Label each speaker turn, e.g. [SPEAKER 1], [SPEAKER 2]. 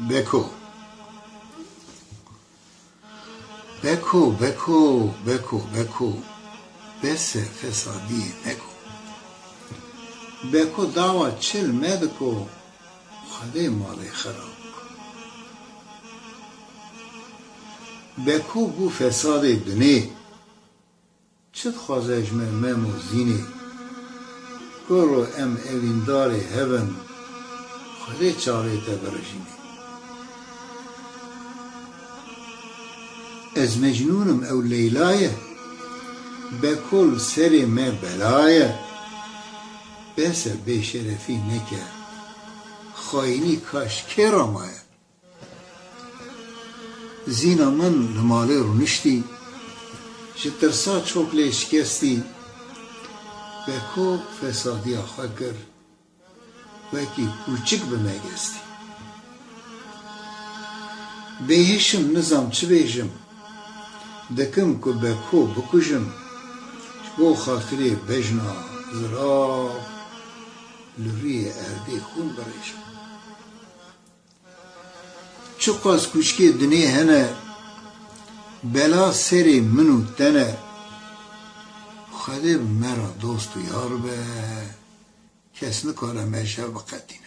[SPEAKER 1] بکو بکو بکو بکو بکو بس فسادی نکو بکو دعوة چل مدکو خده مالی خراب بکو بو فساد دنی چت خوازش ممو زینی گرو ام اویندار هون خده چاره تبرشینی از مجنونم او لیلایه بکل سری من بلایه بس بشرفی نکه خاینی کاش کرامایه زینا من لماله رو نشتی جترسا چوکله شکستی بکو فسادی آخوا گر وکی کوچک بمگستی بهشم نظام چه بیشم دکم که بکو بکشم بو خاطری بجنا زراف لوری ارده خون بریشم چو قاز کوچکی دنیا هنه بلا سری منو تنه خده مرا دوست و یار به کس نکاره میشه بقدیم